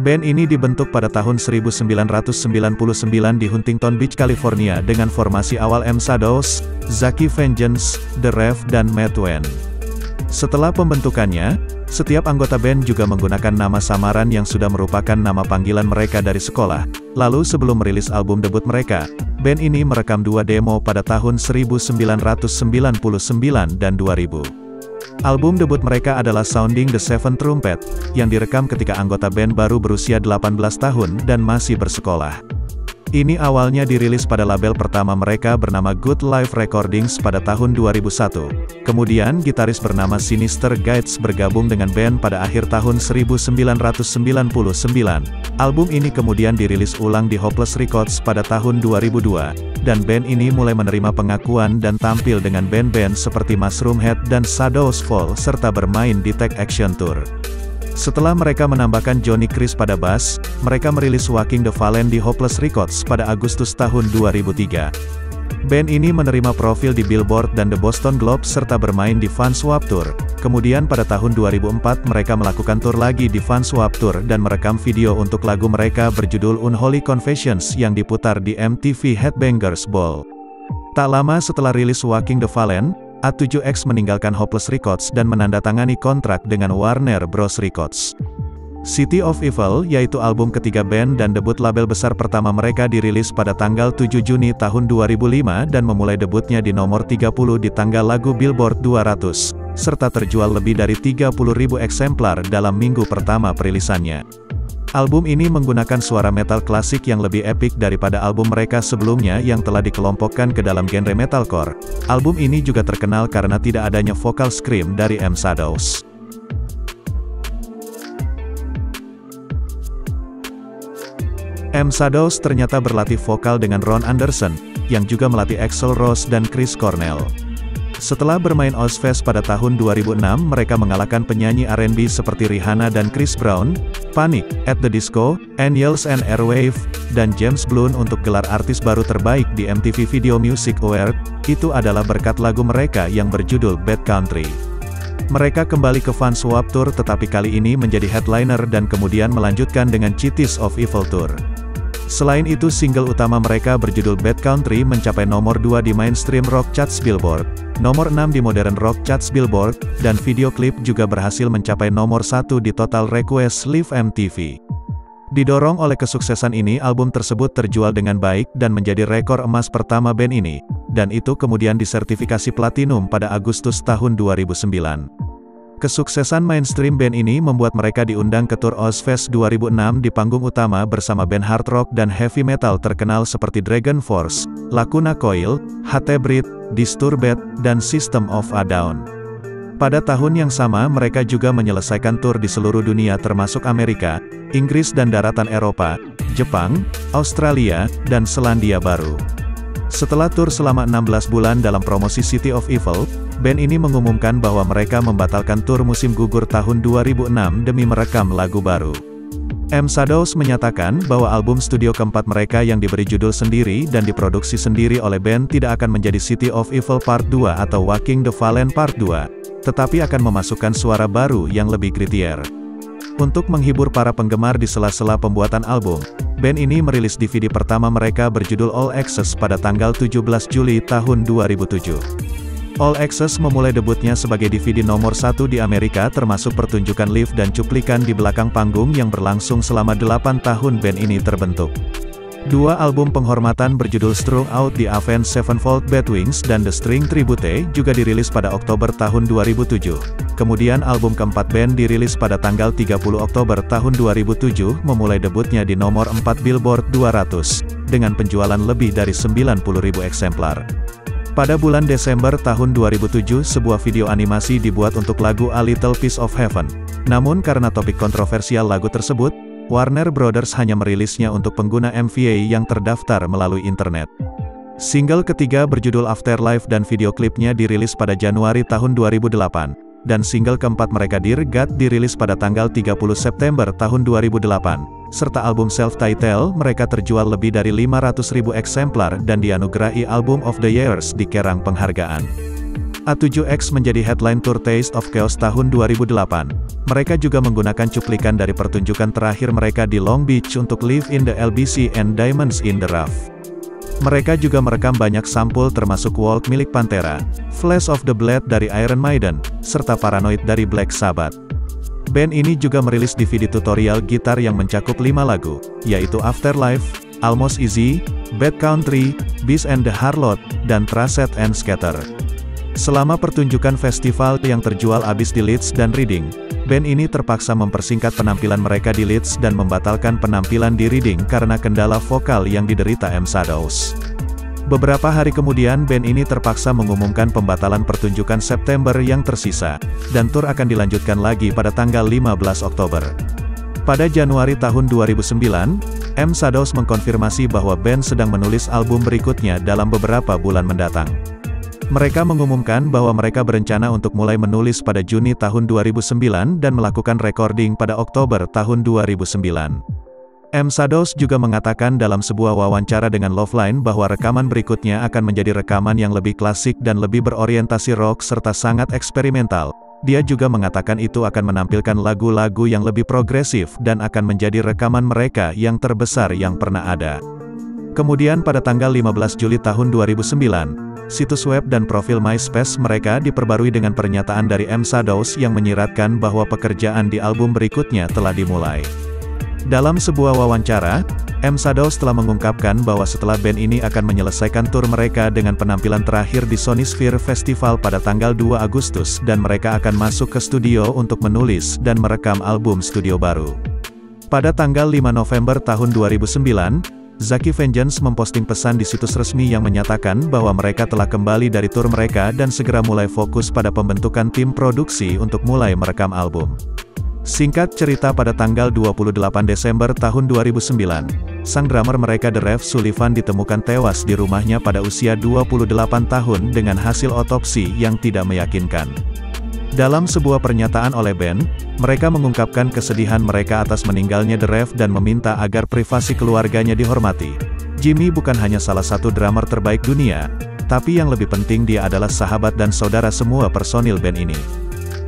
Band ini dibentuk pada tahun 1999 di Huntington Beach, California dengan formasi awal M Shadows, Zaki Vengeance, The Rev dan Matt Wayne. Setelah pembentukannya, setiap anggota band juga menggunakan nama samaran yang sudah merupakan nama panggilan mereka dari sekolah. Lalu sebelum merilis album debut mereka, band ini merekam 2 demo pada tahun 1999 dan 2000. Album debut mereka adalah Sounding the Seventh Trumpet, yang direkam ketika anggota band baru berusia 18 tahun dan masih bersekolah. Ini awalnya dirilis pada label pertama mereka bernama Good Life Recordings pada tahun 2001. Kemudian gitaris bernama Sinister Gates bergabung dengan band pada akhir tahun 1999. Album ini kemudian dirilis ulang di Hopeless Records pada tahun 2002, dan band ini mulai menerima pengakuan dan tampil dengan band-band seperti Mushroomhead dan Shadows Fall serta bermain di Take Action Tour. Setelah mereka menambahkan Johnny Chris pada bass, mereka merilis Walking the Fallen di Hopeless Records pada Agustus tahun 2003. Band ini menerima profil di Billboard dan The Boston Globe serta bermain di Vans Warped Tour. Kemudian pada tahun 2004 mereka melakukan tur lagi di Vans Warped Tour dan merekam video untuk lagu mereka berjudul Unholy Confessions yang diputar di MTV Headbangers Ball. Tak lama setelah rilis Walking the Fallen, A7X meninggalkan Hopeless Records dan menandatangani kontrak dengan Warner Bros. Records. City of Evil, yaitu album ketiga band dan debut label besar pertama mereka dirilis pada tanggal 7 Juni tahun 2005 dan memulai debutnya di nomor 30 di tanggal lagu Billboard 200, serta terjual lebih dari 30.000 eksemplar dalam minggu pertama perilisannya. Album ini menggunakan suara metal klasik yang lebih epik daripada album mereka sebelumnya yang telah dikelompokkan ke dalam genre metalcore. Album ini juga terkenal karena tidak adanya vokal scream dari M Shadows. M Shadows ternyata berlatih vokal dengan Ron Anderson, yang juga melatih Axl Rose dan Chris Cornell. Setelah bermain Ozzfest pada tahun 2006, mereka mengalahkan penyanyi R&B seperti Rihanna dan Chris Brown, Panic! At the Disco, Angels and Airwave, dan James Blunt untuk gelar artis baru terbaik di MTV Video Music Award. Itu adalah berkat lagu mereka yang berjudul Bad Country. Mereka kembali ke Vans Warped Tour tetapi kali ini menjadi headliner dan kemudian melanjutkan dengan Cities of Evil Tour. Selain itu single utama mereka berjudul Bad Country mencapai nomor 2 di mainstream rock charts Billboard, nomor 6 di modern rock charts Billboard, dan video klip juga berhasil mencapai nomor 1 di Total Request Live MTV. Didorong oleh kesuksesan ini album tersebut terjual dengan baik dan menjadi rekor emas pertama band ini, dan itu kemudian disertifikasi platinum pada Agustus tahun 2009. Kesuksesan mainstream band ini membuat mereka diundang ke tur Ozzfest 2006 di panggung utama bersama band hard rock dan heavy metal terkenal seperti Dragon Force, Lacuna Coil, Hatebreed, Disturbed, dan System of a Down. Pada tahun yang sama mereka juga menyelesaikan tur di seluruh dunia termasuk Amerika, Inggris dan daratan Eropa, Jepang, Australia, dan Selandia Baru. Setelah tur selama 16 bulan dalam promosi City of Evil, band ini mengumumkan bahwa mereka membatalkan tur musim gugur tahun 2006 demi merekam lagu baru. M Shadows menyatakan bahwa album studio keempat mereka yang diberi judul sendiri dan diproduksi sendiri oleh band tidak akan menjadi City of Evil Part 2 atau Walking the Fallen Part 2, tetapi akan memasukkan suara baru yang lebih grittier. Untuk menghibur para penggemar di sela-sela pembuatan album, band ini merilis DVD pertama mereka berjudul All Access pada tanggal 17 Juli tahun 2007. All Access memulai debutnya sebagai DVD nomor 1 di Amerika termasuk pertunjukan live dan cuplikan di belakang panggung yang berlangsung selama 8 tahun band ini terbentuk. Dua album penghormatan berjudul Strung Out the Avenged Sevenfold Batwings dan The String Tribute juga dirilis pada Oktober tahun 2007. Kemudian album keempat band dirilis pada tanggal 30 Oktober tahun 2007 memulai debutnya di nomor 4 Billboard 200, dengan penjualan lebih dari 90.000 eksemplar. Pada bulan Desember tahun 2007 sebuah video animasi dibuat untuk lagu A Little Piece of Heaven. Namun karena topik kontroversial lagu tersebut, Warner Brothers hanya merilisnya untuk pengguna MVA yang terdaftar melalui internet. Single ketiga berjudul Afterlife dan video klipnya dirilis pada Januari tahun 2008, dan single keempat mereka Dear God dirilis pada tanggal 30 September tahun 2008, serta album self-titled mereka terjual lebih dari 500.000 eksemplar dan dianugerahi Album of the Years di kerang penghargaan. A7X menjadi headline tour Taste of Chaos tahun 2008. Mereka juga menggunakan cuplikan dari pertunjukan terakhir mereka di Long Beach untuk Live in the LBC and Diamonds in the Rough. Mereka juga merekam banyak sampul termasuk Walk milik Pantera, Flash of the Blade dari Iron Maiden, serta Paranoid dari Black Sabbath. Band ini juga merilis DVD tutorial gitar yang mencakup 5 lagu, yaitu Afterlife, Almost Easy, Bad Country, Beast and the Harlot, dan Traced and Scatter. Selama pertunjukan festival yang terjual abis di Leeds dan Reading, band ini terpaksa mempersingkat penampilan mereka di Leeds dan membatalkan penampilan di Reading karena kendala vokal yang diderita M. Shadows. Beberapa hari kemudian band ini terpaksa mengumumkan pembatalan pertunjukan September yang tersisa, dan tur akan dilanjutkan lagi pada tanggal 15 Oktober. Pada Januari tahun 2009, M. Shadows mengkonfirmasi bahwa band sedang menulis album berikutnya dalam beberapa bulan mendatang. Mereka mengumumkan bahwa mereka berencana untuk mulai menulis pada Juni tahun 2009 dan melakukan recording pada Oktober tahun 2009. M. Shadows juga mengatakan dalam sebuah wawancara dengan Loveline bahwa rekaman berikutnya akan menjadi rekaman yang lebih klasik dan lebih berorientasi rock serta sangat eksperimental. Dia juga mengatakan itu akan menampilkan lagu-lagu yang lebih progresif dan akan menjadi rekaman mereka yang terbesar yang pernah ada. Kemudian pada tanggal 15 Juli tahun 2009, situs web dan profil MySpace mereka diperbarui dengan pernyataan dari M. Shadows yang menyiratkan bahwa pekerjaan di album berikutnya telah dimulai. Dalam sebuah wawancara, M. Shadows telah mengungkapkan bahwa setelah band ini akan menyelesaikan tur mereka dengan penampilan terakhir di Sony Sphere Festival pada tanggal 2 Agustus dan mereka akan masuk ke studio untuk menulis dan merekam album studio baru. Pada tanggal 5 November tahun 2009, Zaki Vengeance memposting pesan di situs resmi yang menyatakan bahwa mereka telah kembali dari tur mereka dan segera mulai fokus pada pembentukan tim produksi untuk mulai merekam album. Singkat cerita pada tanggal 28 Desember tahun 2009, sang drummer mereka The Rev Sullivan ditemukan tewas di rumahnya pada usia 28 tahun dengan hasil otopsi yang tidak meyakinkan. Dalam sebuah pernyataan oleh band, mereka mengungkapkan kesedihan mereka atas meninggalnya The Rev dan meminta agar privasi keluarganya dihormati. Jimmy bukan hanya salah satu drummer terbaik dunia, tapi yang lebih penting dia adalah sahabat dan saudara semua personil band ini.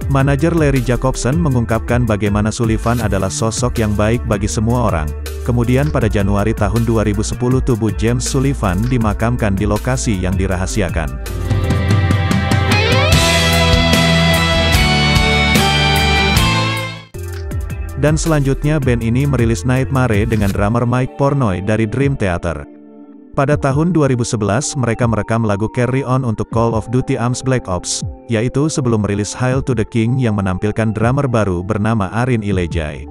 Manajer Larry Jacobson mengungkapkan bagaimana Sullivan adalah sosok yang baik bagi semua orang. Kemudian pada Januari tahun 2010 tubuh James Sullivan dimakamkan di lokasi yang dirahasiakan. Dan selanjutnya band ini merilis Nightmare dengan drummer Mike Portnoy dari Dream Theater. Pada tahun 2011 mereka merekam lagu Carry On untuk Call of Duty Arms Black Ops, yaitu sebelum merilis Hail to the King yang menampilkan drummer baru bernama Arin Ilejai.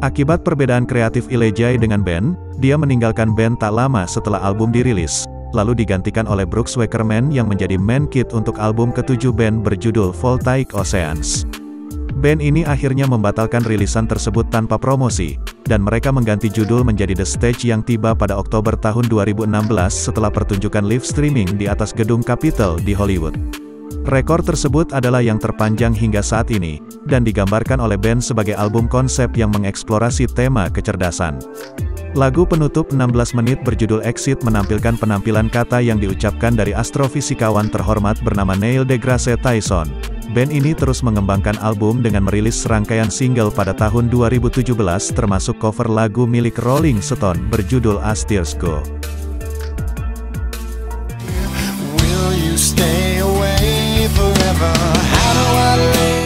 Akibat perbedaan kreatif Ilejai dengan band, dia meninggalkan band tak lama setelah album dirilis, lalu digantikan oleh Brooks Wackerman yang menjadi main kit untuk album ke-7 band berjudul Voltaic Oceans. Band ini akhirnya membatalkan rilisan tersebut tanpa promosi, dan mereka mengganti judul menjadi The Stage yang tiba pada Oktober tahun 2016 setelah pertunjukan live streaming di atas gedung Capitol di Hollywood. Rekor tersebut adalah yang terpanjang hingga saat ini, dan digambarkan oleh band sebagai album konsep yang mengeksplorasi tema kecerdasan. Lagu penutup 16 menit berjudul Exit menampilkan penampilan kata yang diucapkan dari astrofisikawan terhormat bernama Neil deGrasse Tyson. Band ini terus mengembangkan album dengan merilis serangkaian single pada tahun 2017 termasuk cover lagu milik Rolling Stone berjudul As Tears Go. Will you stay away forever? How do I lay